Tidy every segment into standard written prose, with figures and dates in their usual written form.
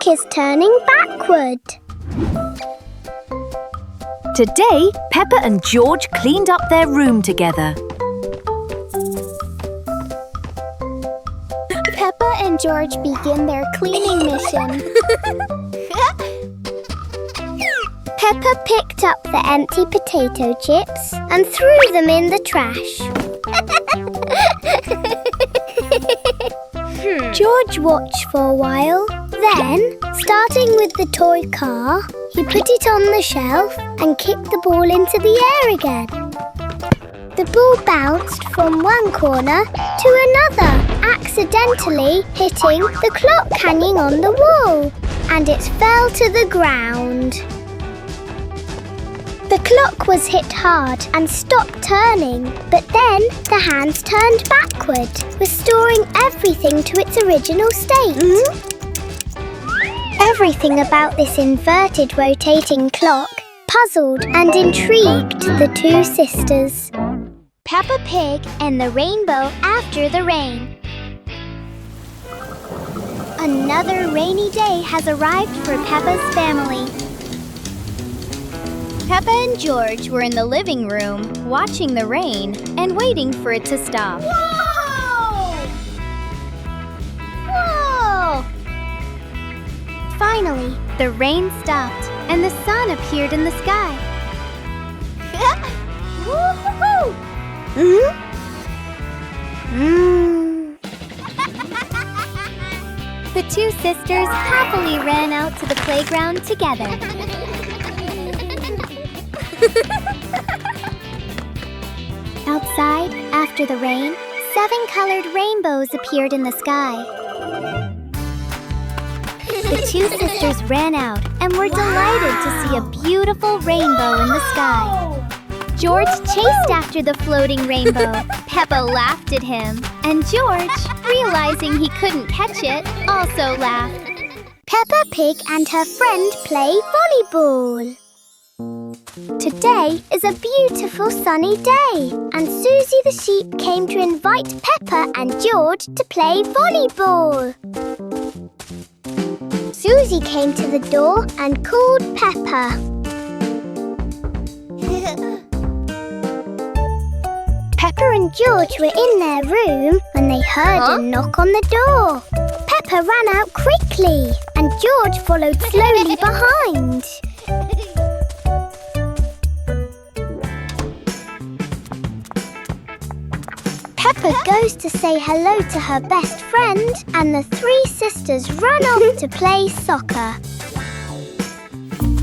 is turning backward. Today, Peppa and George cleaned up their room together. Peppa and George begin their cleaning mission. Peppa picked up the empty potato chips and threw them in the trash. George watched for a while. Then, starting with the toy car, he put it on the shelf and kicked the ball into the air again. The ball bounced from one corner to another, accidentally hitting the clock hanging on the wall, and it fell to the ground. The clock was hit hard and stopped turning, but then the hands turned backward, restoring everything to its original state. Everything about this inverted rotating clock puzzled and intrigued the two sisters. Peppa Pig and the Rainbow After the Rain. Another rainy day has arrived for Peppa's family. Peppa and George were in the living room watching the rain and waiting for it to stop. Whoa! Whoa! Finally, the rain stopped and the sun appeared in the sky. Woo-hoo-hoo! The two sisters happily ran out to the playground together. Outside, after the rain, 7 colored rainbows appeared in the sky. The two sisters ran out and were delighted to see a beautiful rainbow in the sky. George chased after the floating rainbow. Peppa laughed at him, and George, realizing he couldn't catch it, also laughed. Peppa Pig and her friend play volleyball. Today is a beautiful sunny day, and Susie the sheep came to invite Peppa and George to play volleyball. Susie came to the door and called Peppa. Peppa and George were in their room when they heard a knock on the door. Peppa ran out quickly, and George followed slowly behind. Peppa goes to say hello to her best friend, and the 3 sisters run off to play soccer.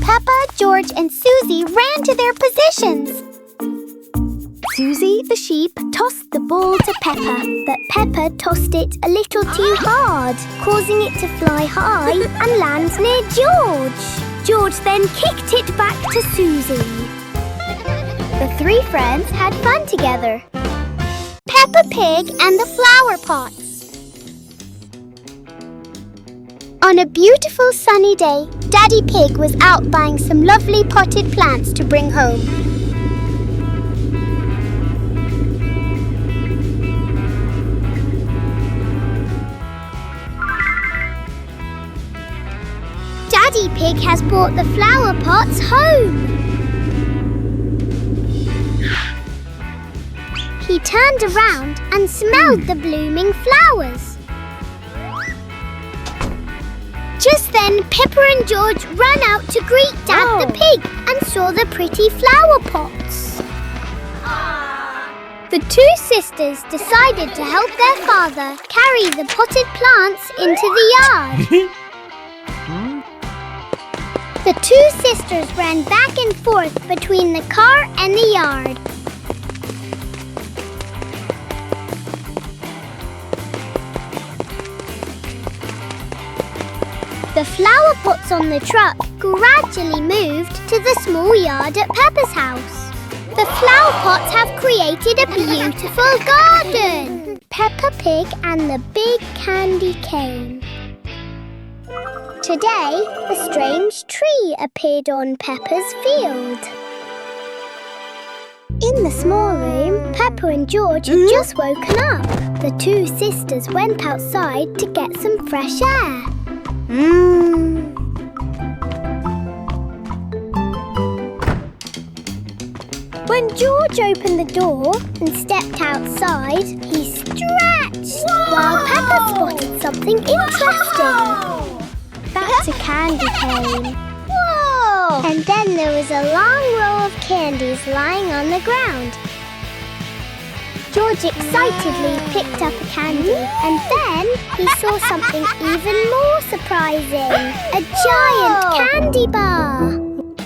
Peppa, George, and Susie ran to their positions. Susie, the sheep, tossed the ball to Peppa, but Peppa tossed it a little too hard, causing it to fly high and land near George. George then kicked it back to Susie. The 3 friends had fun together. Peppa Pig and the Flower Pots. On a beautiful sunny day, Daddy Pig was out buying some lovely potted plants to bring home. Daddy Pig has brought the flower pots home. He turned around and smelled the blooming flowers. Just then, Peppa and George ran out to greet Dad the pig and saw the pretty flower pots. The 2 sisters decided to help their father carry the potted plants into the yard. The 2 sisters ran back and forth between the car and the yard. The flower pots on the truck gradually moved to the small yard at Peppa's house. The flower pots have created a beautiful garden. Peppa Pig and the Big Candy Cane. Today, a strange tree appeared on Peppa's field. In the small room, Peppa and George had just woken up. The 2 sisters went outside to get some fresh air. George opened the door and stepped outside, he stretched while Peppa spotted something interesting. That's a candy cane. Whoa! And then there was a long row of candies lying on the ground. George excitedly picked up a candy, and then he saw something even more surprising. A giant candy bar!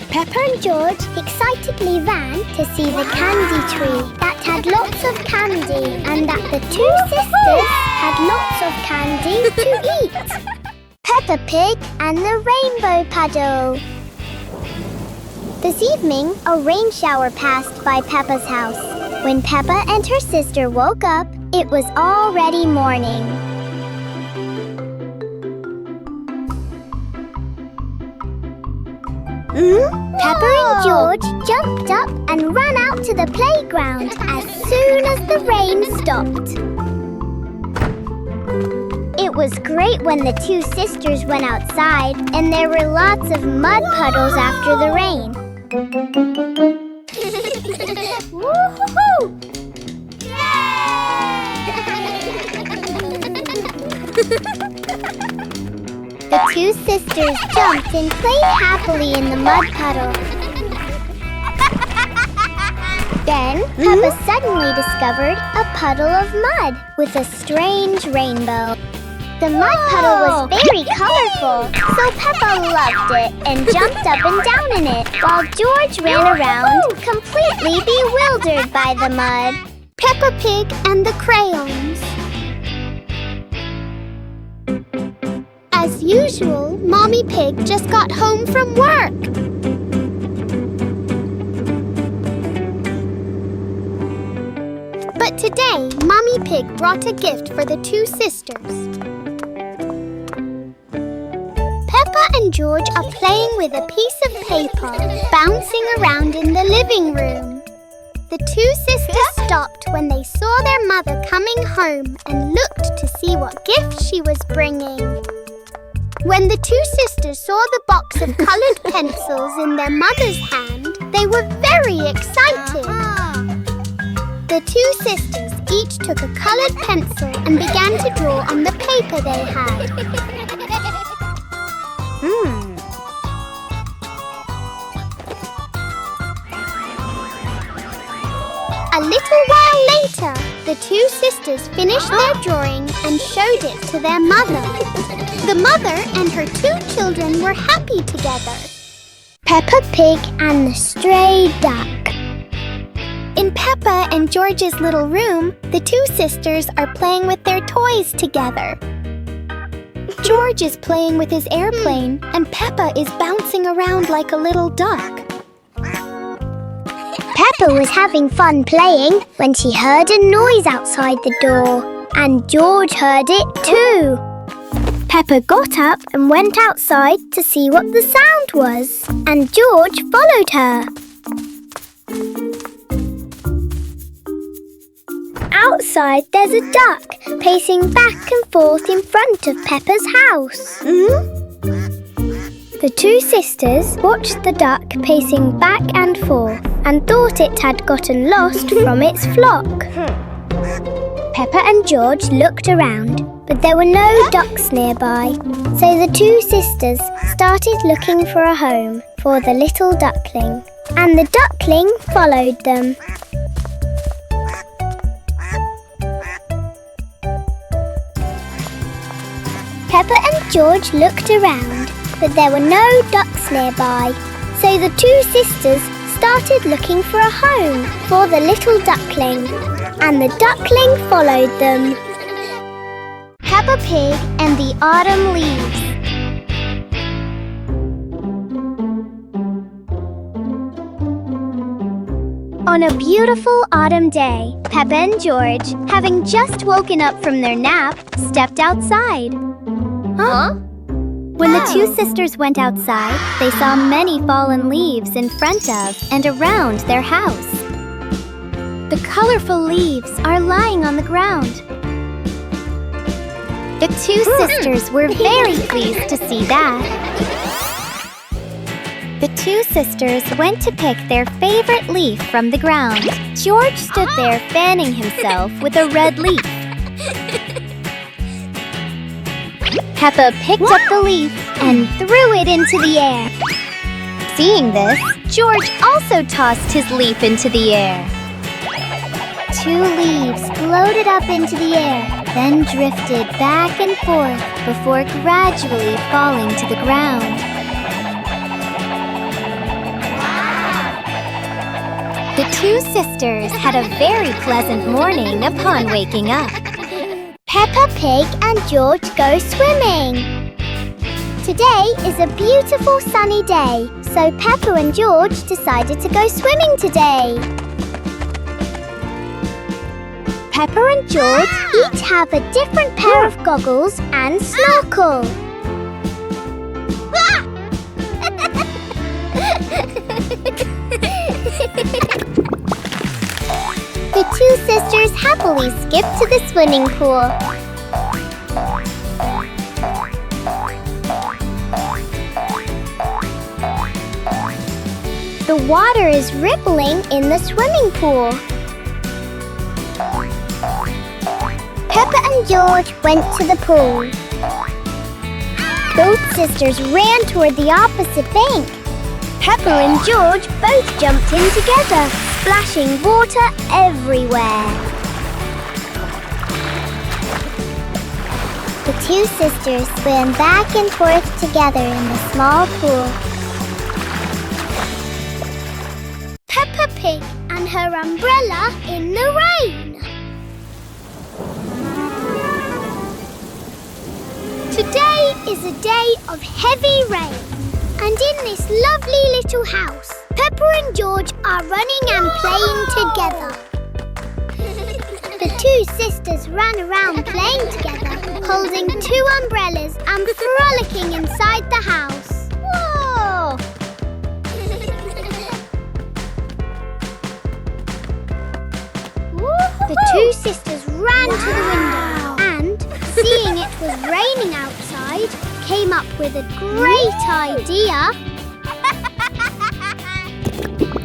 Peppa and George excitedly ran to see the candy tree that had lots of candy and that the two sisters had lots of candy to eat. Peppa Pig and the Rainbow Puddle. This evening, a rain shower passed by Peppa's house. When Peppa and her sister woke up, it was already morning. Peppa and George jumped up and ran out to the playground as soon as the rain stopped. It was great when the two sisters went outside and there were lots of mud puddles after the rain. Woo-hoo-hoo! The two sisters jumped and played happily in the mud puddle. Then, Peppa suddenly discovered a puddle of mud with a strange rainbow. The mud puddle was very colorful, so Peppa loved it and jumped up and down in it, while George ran around, completely bewildered by the mud. Peppa Pig and the crayons. As usual, Mommy Pig just got home from work. But today, Mommy Pig brought a gift for the two sisters. Peppa and George are playing with a piece of paper, bouncing around in the living room. The two sisters stopped when they saw their mother coming home and looked to see what gift she was bringing. When the two sisters saw the box of colored pencils in their mother's hand, they were very excited. The two sisters each took a colored pencil and began to draw on the paper they had. A little while later, the two sisters finished their drawing and showed it to their mother. The mother and her two children were happy together. Peppa Pig and the Stray Duck. In Peppa and George's little room, the two sisters are playing with their toys together. George is playing with his airplane, and Peppa is bouncing around like a little duck. Peppa was having fun playing when she heard a noise outside the door, and George heard it too. Peppa got up and went outside to see what the sound was, and George followed her. Outside, there's a duck pacing back and forth in front of Peppa's house. The two sisters watched the duck pacing back and forth and thought it had gotten lost from its flock. Peppa and George looked around, but there were no ducks nearby. So the two sisters started looking for a home for the little duckling, and the duckling followed them. Peppa and George looked around, but there were no ducks nearby. So the two sisters started looking for a home for the little duckling, and the duckling followed them. Peppa Pig and the Autumn Leaves. On a beautiful autumn day, Peppa and George, having just woken up from their nap, stepped outside. When the two sisters went outside, they saw many fallen leaves in front of and around their house. The colorful leaves are lying on the ground. The two sisters were very pleased to see that. The two sisters went to pick their favorite leaf from the ground. George stood there fanning himself with a red leaf. Peppa picked up the leaf and threw it into the air. Seeing this, George also tossed his leaf into the air. Two leaves floated up into the air, then drifted back and forth before gradually falling to the ground. The two sisters had a very pleasant morning upon waking up. Peppa Pig and George go swimming. Today is a beautiful sunny day, so Peppa and George decided to go swimming today. Peppa and George each have a different pair of goggles and snorkel. The two sisters happily skipped to the swimming pool. The water is rippling in the swimming pool. Peppa and George went to the pool. Both sisters ran toward the opposite bank. Peppa and George both jumped in together, splashing water everywhere. The two sisters swam back and forth together in the small pool. Peppa Pig and her umbrella in the rain. Today is a day of heavy rain, and in this lovely little house, Peppa and George are running and playing together. The two sisters ran around playing together, holding two umbrellas and frolicking inside the house. Whoa! The two sisters ran to the window and, seeing it was raining outside, came up with a great idea.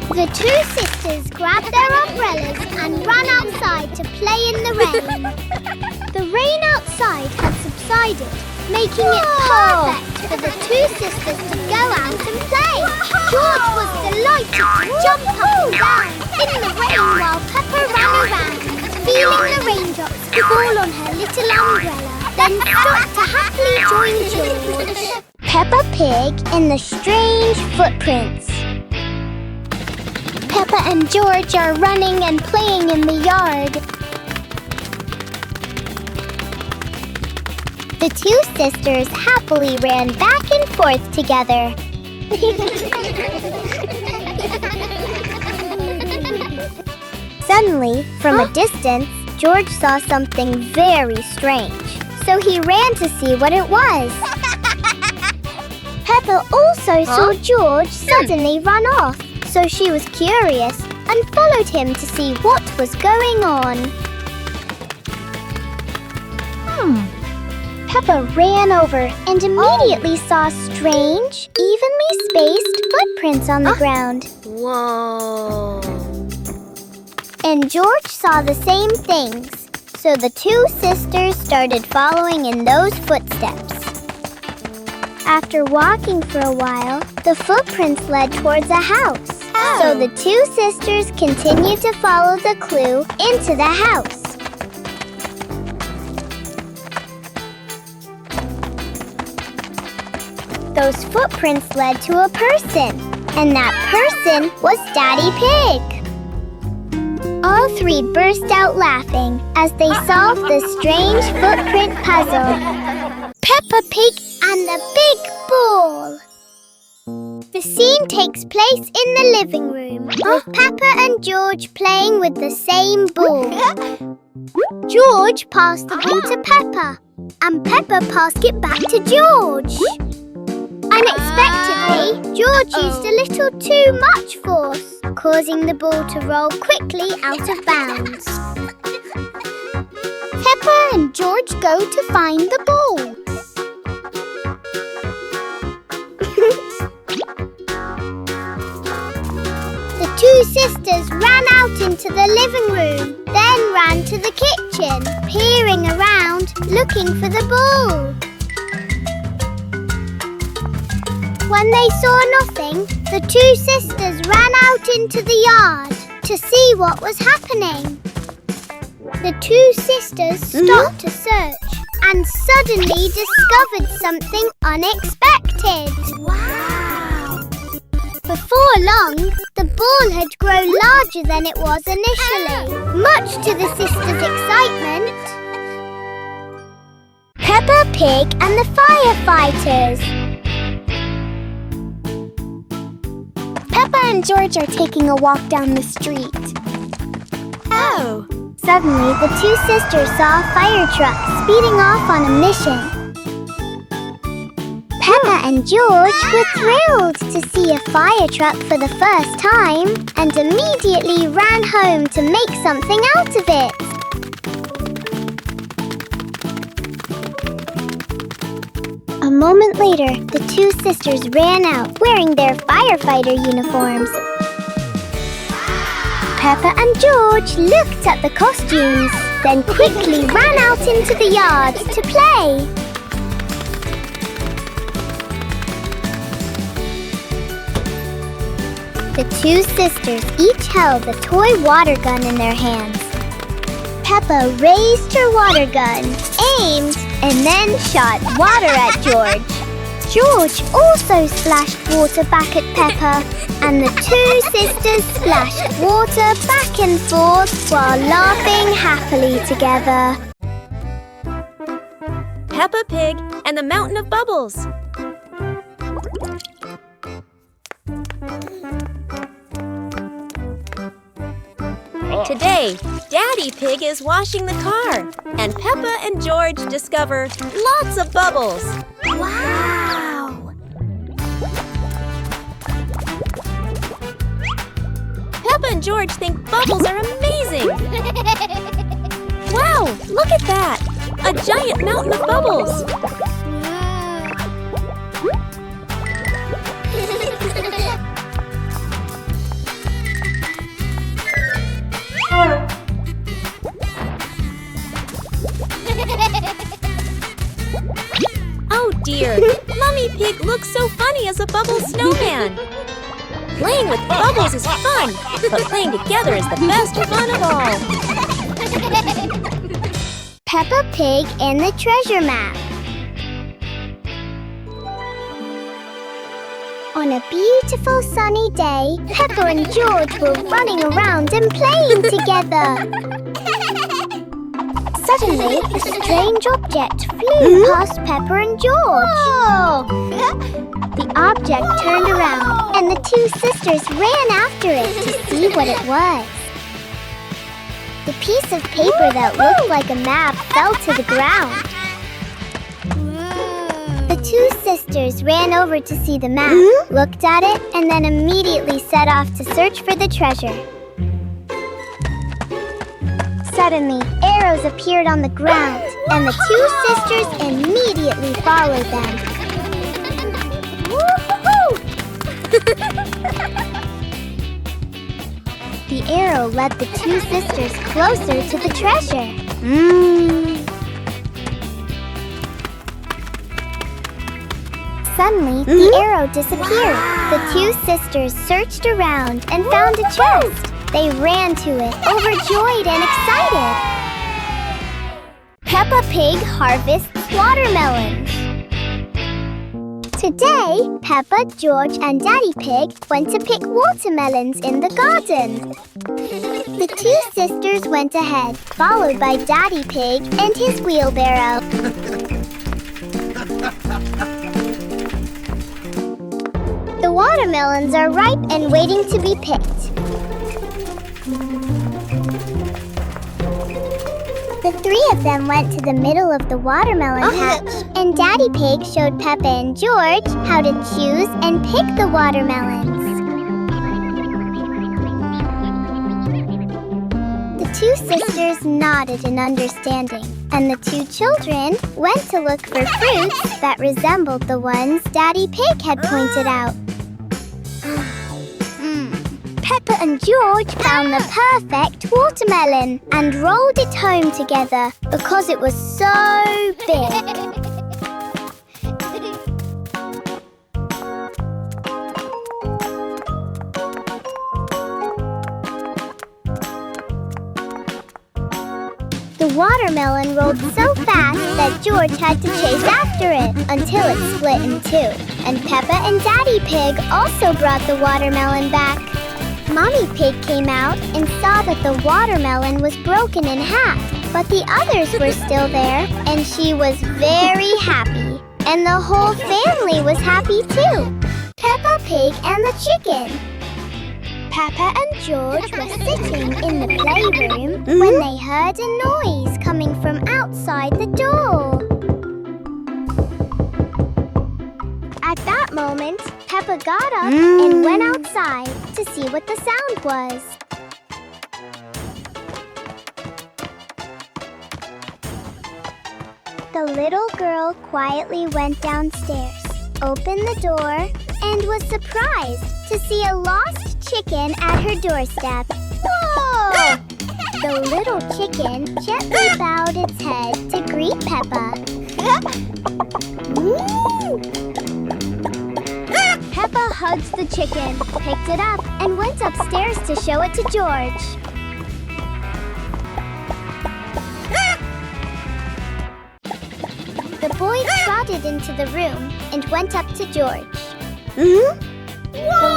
The two sisters grabbed their umbrellas and ran outside to play in the rain. The rain outside had subsided, making it perfect for the two sisters to go out and play. George was delighted to jump up and down in the rain while Peppa ran around, feeling the raindrops fall on her little umbrella, then stopped to happily join George. Peppa Pig and the Strange Footprints. Peppa and George are running and playing in the yard. The two sisters happily ran back and forth together. Suddenly, from a distance, George saw something very strange, so he ran to see what it was. Peppa also saw George suddenly run off, so she was curious and followed him to see what was going on. Peppa ran over and immediately saw strange, evenly spaced footprints on the ground. Whoa! And George saw the same things, so the two sisters started following in those footsteps. After walking for a while, the footprints led towards a house. So the two sisters continued to follow the clue into the house. Those footprints led to a person, and that person was Daddy Pig. All three burst out laughing as they solved the strange footprint puzzle. Peppa Pig and the Big Ball. The scene takes place in the living room, with Peppa and George playing with the same ball. George passed the ball to Peppa, and Peppa passed it back to George. Unexpectedly, George used a little too much force, causing the ball to roll quickly out of bounds. Peppa and George go to find the ball. two sisters ran out into the living room, then ran to the kitchen, peering around, looking for the ball. When they saw nothing, the two sisters ran out into the yard to see what was happening. The two sisters stopped to search and suddenly discovered something unexpected. Wow! Before long, the ball had grown larger than it was initially, much to the sisters' excitement. Peppa Pig and the Firefighters. Peppa and George are taking a walk down the street. Oh! Suddenly, the two sisters saw a fire truck speeding off on a mission. Peppa and George were thrilled to see a fire truck for the first time and immediately ran home to make something out of it. A moment later, the two sisters ran out wearing their firefighter uniforms. Peppa and George looked at the costumes, then quickly ran out into the yard to play. The two sisters each held a toy water gun in their hands. Peppa raised her water gun, aimed, and then shot water at George. George also splashed water back at Peppa, and the two sisters splashed water back and forth while laughing happily together. Peppa Pig and the Mountain of Bubbles. Today, Daddy Pig is washing the car, and Peppa and George discover lots of bubbles. Wow! Peppa and George think bubbles are amazing. Wow, look at that! A giant mountain of bubbles. Oh dear, Mummy Pig looks so funny as a bubble snowman. Playing with bubbles is fun, but playing together is the best fun of all. Peppa Pig and the treasure map. On a beautiful sunny day, Peppa and George were running around and playing together. Suddenly, a strange object flew past Peppa and George. The object turned around, and the two sisters ran after it to see what it was. The piece of paper that looked like a map fell to the ground. The two sisters ran over to see the map, looked at it, and then immediately set off to search for the treasure. Suddenly, arrows appeared on the ground, and the two sisters immediately followed them. The arrow led the two sisters closer to the treasure. Suddenly, the arrow disappeared. The two sisters searched around and found a chest. They ran to it, overjoyed and excited. Peppa Pig harvests watermelons. Today, Peppa, George, and Daddy Pig went to pick watermelons in the garden. The two sisters went ahead, followed by Daddy Pig and his wheelbarrow. The watermelons are ripe and waiting to be picked. The three of them went to the middle of the watermelon patch, and Daddy Pig showed Peppa and George how to choose and pick the watermelons. The two sisters nodded in understanding, and the two children went to look for fruits that resembled the ones Daddy Pig had pointed out. Peppa and George found the perfect watermelon and rolled it home together because it was so big. The watermelon rolled so fast that George had to chase after it until it split in two. And Peppa and Daddy Pig also brought the watermelon back. Mommy Pig came out and saw that the watermelon was broken in half, but the others were still there, and she was very happy. And the whole family was happy too. Peppa Pig and the chicken. Peppa and George were sitting in the playroom when they heard a noise coming from outside the door. At that moment, Peppa got up and went outside to see what the sound was. The little girl quietly went downstairs, opened the door, and was surprised to see a lost chicken at her doorstep. Whoa! The little chicken gently bowed its head to greet Peppa. Peppa hugged the chicken, picked it up, and went upstairs to show it to George. The boy trotted into the room and went up to George. The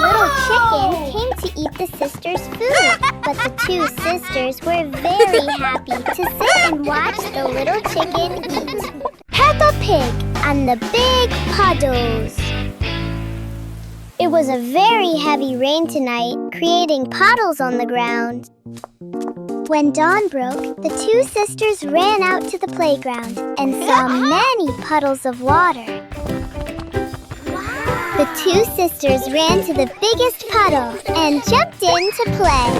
little chicken came to eat the sisters' food, but the two sisters were very happy to sit and watch the little chicken eat. Peppa Pig and the Big Puddles. It was a very heavy rain tonight, creating puddles on the ground. When dawn broke, the two sisters ran out to the playground and saw many puddles of water. The two sisters ran to the biggest puddle and jumped in to play.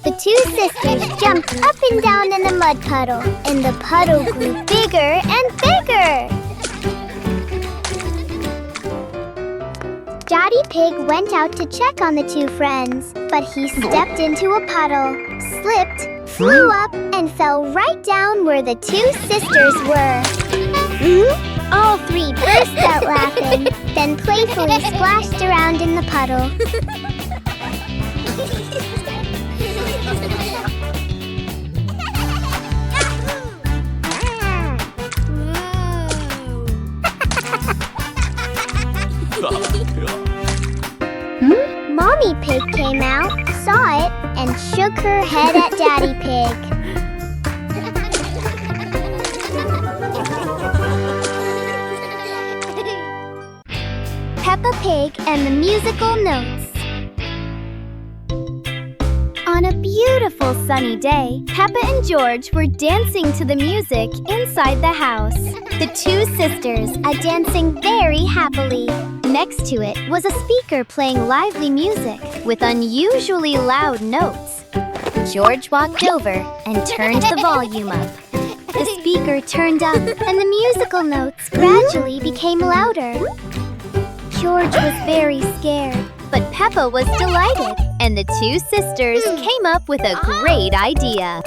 The two sisters jumped up and down in the mud puddle, and the puddle grew bigger and bigger. Daddy Pig went out to check on the two friends, but he stepped into a puddle, slipped, flew up, and fell right down where the two sisters were. All three burst out laughing, then playfully splashed around in the puddle. Mommy Pig came out, saw it, and shook her head at Daddy Pig. Peppa Pig and the Musical Notes. On a beautiful sunny day, Peppa and George were dancing to the music inside the house. The two sisters are dancing very happily. Next to it was a speaker playing lively music with unusually loud notes. George walked over and turned the volume up. The speaker turned up and the musical notes gradually became louder. George was very scared, but Peppa was delighted, and the two sisters came up with a great idea.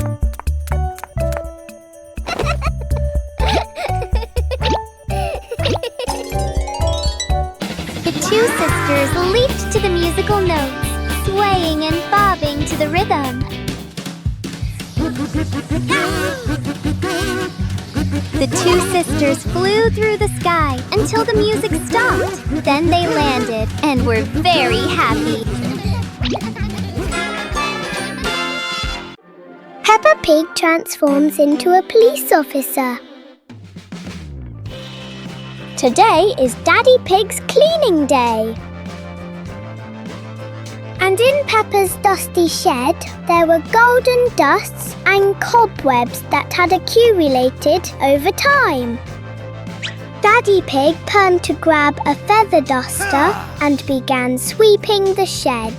The two sisters leaped to the musical notes, swaying and bobbing to the rhythm. The two sisters flew through the sky until the music stopped. Then they landed and were very happy. Peppa Pig transforms into a police officer. Today is Daddy Pig's cleaning day. And in Peppa's dusty shed, there were golden dusts and cobwebs that had accumulated over time. Daddy Pig turned to grab a feather duster and began sweeping the shed.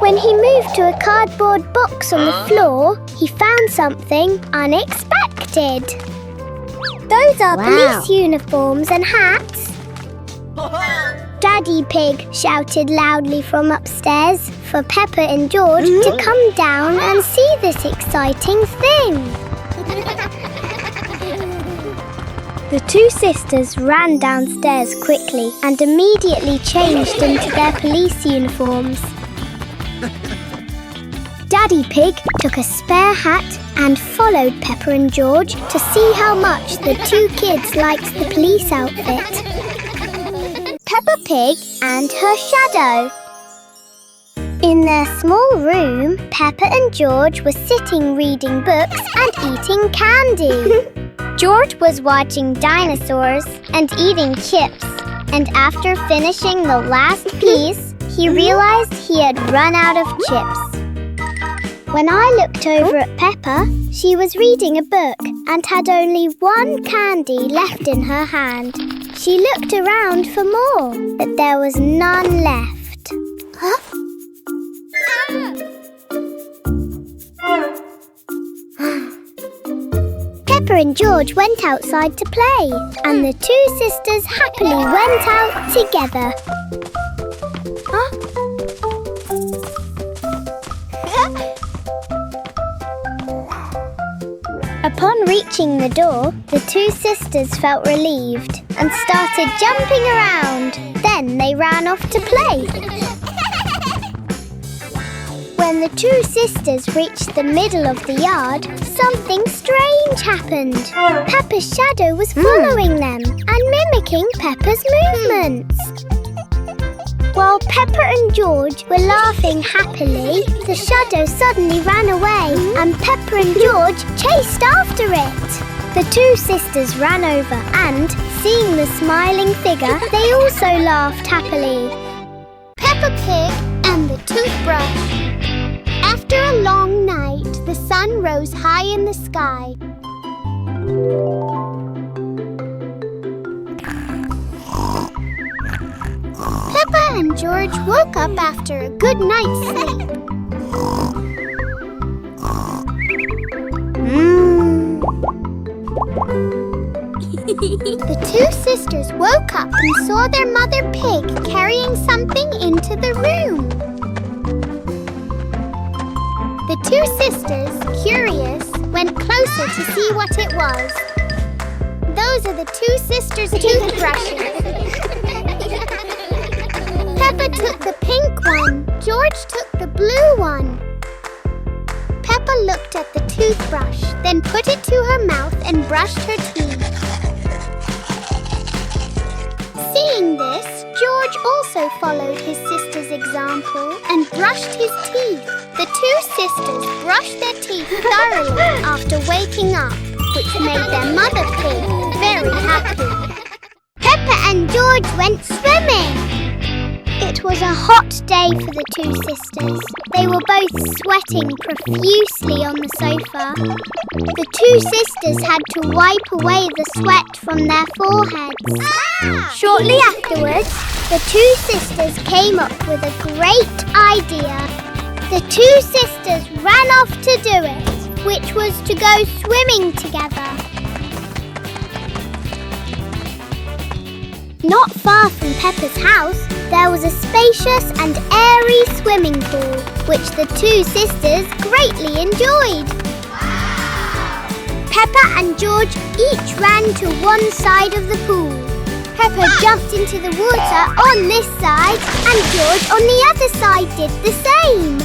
When he moved to a cardboard box on the floor, he found something unexpected. Those are police uniforms and hats. Daddy Pig shouted loudly from upstairs for Peppa and George to come down and see this exciting thing. The two sisters ran downstairs quickly and immediately changed into their police uniforms. Daddy Pig took a spare hat and followed Peppa and George to see how much the two kids liked the police outfit. Peppa Pig and her shadow. In their small room, Peppa and George were sitting reading books and eating candy. George was watching dinosaurs and eating chips, and after finishing the last piece, he realized he had run out of chips. When I looked over at Peppa, she was reading a book and had only one candy left in her hand. She looked around for more, but there was none left. Huh? Peppa and George went outside to play, and the two sisters happily went out together. Huh? Upon reaching the door, the two sisters felt relieved and started jumping around. Then they ran off to play. When the two sisters reached the middle of the yard, something strange happened. Peppa's shadow was following them and mimicking Peppa's movements. While Peppa and George were laughing happily, the shadow suddenly ran away and Peppa and George chased after it. The two sisters ran over and, seeing the smiling figure, they also laughed happily. Peppa Pig and the Toothbrush. After a long night, the sun rose high in the sky. Peppa and George woke up after a good night's sleep. The two sisters woke up and saw their mother pig carrying something into the room. The two sisters, curious, went closer to see what it was. Those are the two sisters' toothbrushes. Peppa took the pink one. George took the blue one. Peppa looked at the toothbrush, then put it to her mouth and brushed her teeth. Seeing this, George also followed his sister's example and brushed his teeth. The two sisters brushed their teeth thoroughly after waking up, which made their mother pig very happy. Peppa and George went swimming. It was a hot day for the two sisters. They were both sweating profusely on the sofa. The two sisters had to wipe away the sweat from their foreheads. Shortly afterwards, the two sisters came up with a great idea. The two sisters ran off to do it, which was to go swimming together. Not far from Peppa's house, there was a spacious and airy swimming pool, which the two sisters greatly enjoyed. Peppa and George each ran to one side of the pool. Peppa jumped into the water on this side, and George on the other side did the same.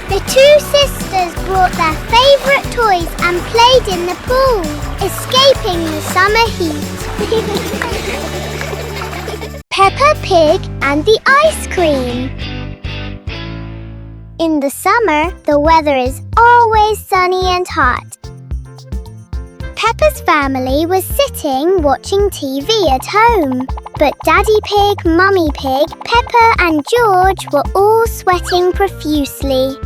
The two sisters brought their favourite toys and played in the pool, escaping the summer heat. Peppa Pig and the ice cream. In the summer, the weather is always sunny and hot. Peppa's family was sitting watching TV at home. But Daddy Pig, Mummy Pig, Peppa and George were all sweating profusely.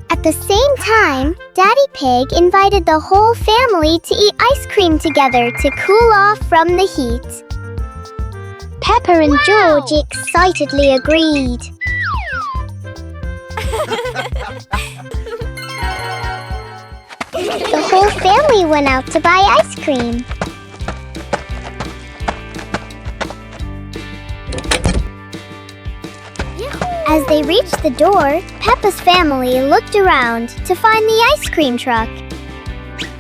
At the same time, Daddy Pig invited the whole family to eat ice cream together to cool off from the heat. Peppa and George excitedly agreed. The whole family went out to buy ice cream. As they reached the door, Peppa's family looked around to find the ice cream truck.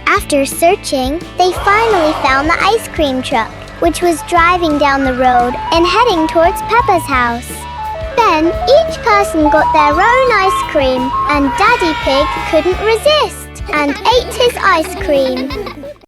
After searching, they finally found the ice cream truck, which was driving down the road and heading towards Peppa's house. Then each person got their own ice cream, and Daddy Pig couldn't resist and ate his ice cream.